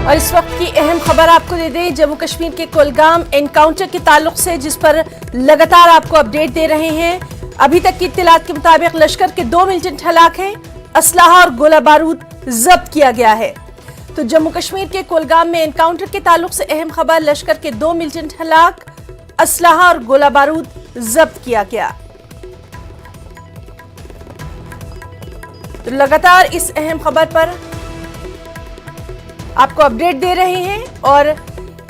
और इस वक्त की अहम खबर आपको दे दें, जम्मू कश्मीर के कुलगाम एनकाउंटर के ताल्लुक से, जिस पर लगातार आपको अपडेट दे रहे हैं। अभी तक की इत्तलात के मुताबिक लश्कर के 2 मिलिटेंट हलाक हैं, असलहा और गोला बारूद जब्त किया गया है। तो जम्मू कश्मीर के कुलगाम में एनकाउंटर के ताल्लुक से अहम खबर, लश्कर के 2 मिलिटेंट हलाक, असलहा और गोला बारूद जब्त किया गया। तो लगातार इस अहम खबर पर आपको अपडेट दे रहे हैं। और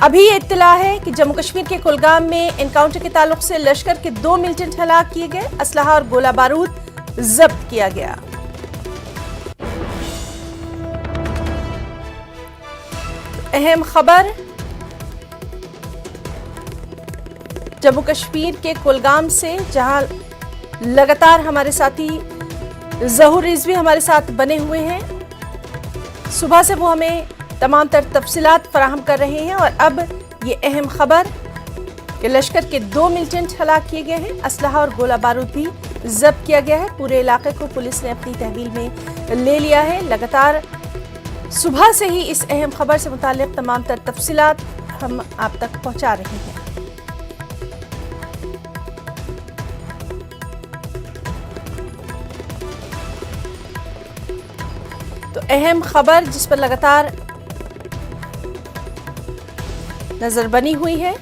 अभी ये इत्तला है कि जम्मू कश्मीर के कुलगाम में एनकाउंटर के ताल्लुक से लश्कर के 2 मिलिटेंट हलाक किए गए, असलहा और गोला बारूद जब्त किया गया। अहम खबर जम्मू कश्मीर के कुलगाम से, जहां लगातार हमारे साथी जहूर रिजवी हमारे साथ बने हुए हैं। सुबह से वो हमें तमाम तर तफसीलात फराहम कर रहे हैं। और अब ये अहम खबर कि लश्कर के 2 मिलिटेंट हलाक किए गए हैं, असलहा और गोला बारूद भी जब्त किया गया है। पूरे इलाके को पुलिस ने अपनी तहवील में ले लिया है। लगातार सुबह से ही इस अहम खबर से मुताल्लिक तमाम तर तफसीलात हम आप तक पहुंचा रहे हैं। तो अहम खबर जिस पर लगातार नजर बनी हुई है,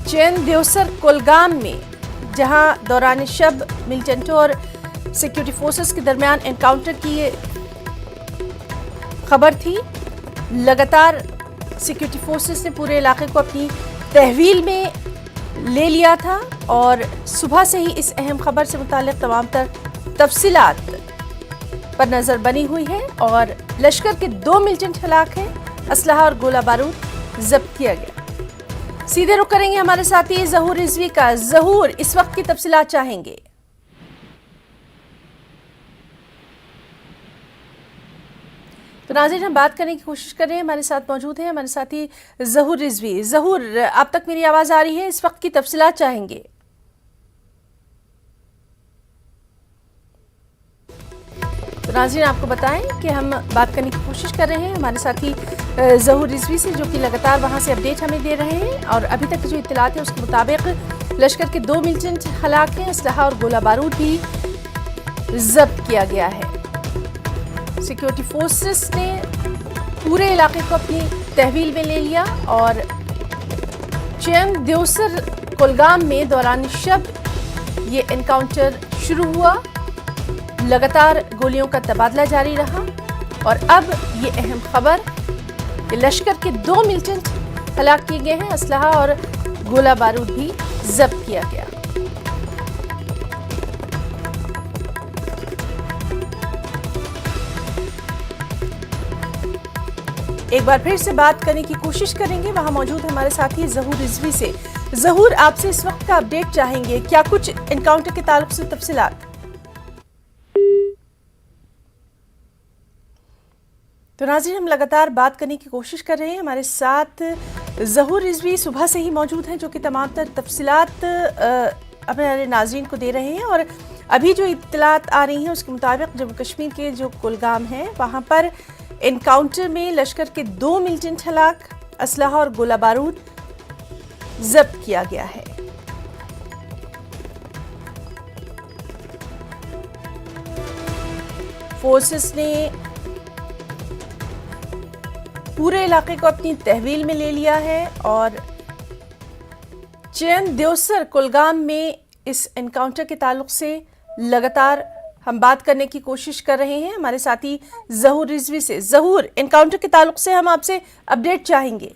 चैन देवसर कुलगाम में, जहां दौरान शब मिलिटेंटों और सिक्योरिटी फोर्सेस के दरमियान एनकाउंटर की खबर थी। लगातार सिक्योरिटी फोर्सेस ने पूरे इलाके को अपनी तहवील में ले लिया था। और सुबह से ही इस अहम खबर से मुताल्लिक तमाम तर तफसीलात पर नजर बनी हुई है। और लश्कर के 2 मिलिटेंट हलाक हैं, असलहा और गोला बारूद जब्त किया गया। सीधे रुख करेंगे हमारे साथी जहूर रिजवी का। जहूर, इस वक्त की तफसीलात चाहेंगे। तो नाज़रीन, हम बात करने की कोशिश कर रहे हैं, हमारे साथ मौजूद हैं हमारे साथी जहूर रिजवी। जहूर, आप तक मेरी आवाज आ रही है? इस वक्त की तफसीलात चाहेंगे। तो नाज़रीन, आपको बताएं कि हम बात करने की कोशिश कर रहे हैं हमारे साथी जहूर रिजवी से, जो कि लगातार वहां से अपडेट हमें दे रहे हैं। और अभी तक जो इत्तलात है उसके मुताबिक लश्कर के 2 मिलिटेंट हलाक हैं, असलहा और गोला बारूद भी जब्त किया गया है। सिक्योरिटी फोर्सेस ने पूरे इलाके को अपनी तहवील में ले लिया। और चैन देवसर कुलगाम में दौरान शब ये एनकाउंटर शुरू हुआ। लगातार गोलियों का तबादला जारी रहा। और अब ये अहम खबर कि लश्कर के 2 मिलिटेंट हलाक किए गए हैं, असलहा और गोला बारूद भी जब्त किया गया। एक बार फिर से बात करने की कोशिश करेंगे, वहां मौजूद हमारे साथी जहूर रिजवी से। जहूर, आपसे इस वक्त का अपडेट चाहेंगे, क्या कुछ एनकाउंटर के ताल्लुक से तफसीलात? तो नाज़रीन, हम लगातार बात करने की कोशिश कर रहे हैं, हमारे साथ जहूर रिजवी सुबह से ही मौजूद हैं, जो कि तमाम तर तफसीलात अपने नाज़रीन को दे रहे हैं। और अभी जो इत्तलात आ रही हैं उसके मुताबिक जम्मू कश्मीर के जो कुलगाम है, वहाँ पर एनकाउंटर में लश्कर के 2 मिलिटेंट हलाक, असलहा और गोला बारूद जब्त किया गया है। फोर्सेस ने पूरे इलाके को अपनी तहवील में ले लिया है। और चैन देवसर कुलगाम में इस एनकाउंटर के ताल्लुक से लगातार हम बात करने की कोशिश कर रहे हैं हमारे साथी जहूर रिजवी से। जहूर, एनकाउंटर के ताल्लुक से हम आपसे अपडेट चाहेंगे।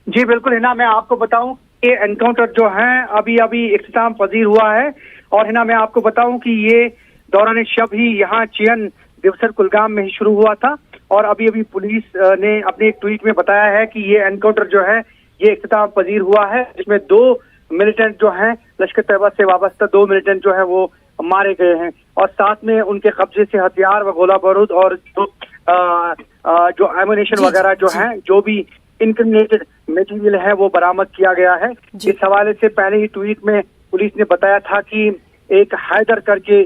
जी बिल्कुल हिना, मैं आपको बताऊं कि एनकाउंटर जो है अभी इख्तिताम पजीर हुआ है। और हिना, मैं आपको बताऊं कि ये दौरान शब ही यहाँ चैन देवसर कुलगाम में ही शुरू हुआ था। और अभी पुलिस ने अपने एक ट्वीट में बताया है कि ये एनकाउंटर जो है ये इख्तिताम पजीर हुआ है, जिसमें 2 मिलिटेंट जो हैं लश्कर तैयबा से वाबस्ता 2 मिलिटेंट जो है वो मारे गए हैं। और साथ में उनके कब्जे से हथियार व गोला बारूद और जो एमुनेशन वगैरह जो है, जो भी इनक्रिमिनेटेड मटेरियल है वो बरामद किया गया है। इस हवाले से पहले ही ट्वीट में पुलिस ने बताया था कि एक हैदर करके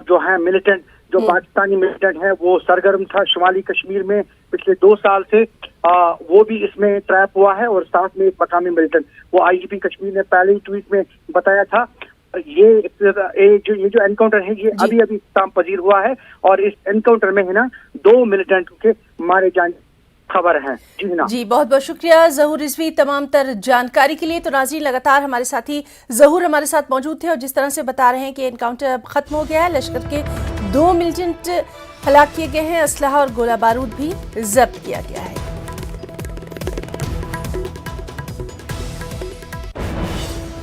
जो है मिलिटेंट जो पाकिस्तानी मिलिटेंट है वो सरगर्म था शुमाली कश्मीर में पिछले 2 साल से। वो भी इसमें ट्रैप हुआ है और साथ में एक मकामी मिलिटेंट, वो आईजीपी कश्मीर ने पहले ही ट्वीट में बताया था। ये जो एनकाउंटर है ये अभी इख्तिताम पजीर हुआ है और इस एनकाउंटर में है ना 2 मिलिटेंट के मारे जाने खबर है। जी ना जी, बहुत बहुत शुक्रिया ज़हूर रिजवी तमाम तर जानकारी के लिए। तो नाज़रीन, लगातार हमारे साथी ज़हूर हमारे साथ मौजूद थे और जिस तरह से बता रहे हैं कि एनकाउंटर अब खत्म हो गया है, लश्कर के 2 मिलिटेंट हलाक किए गए हैं, असलहा और गोला बारूद भी जब्त किया गया है।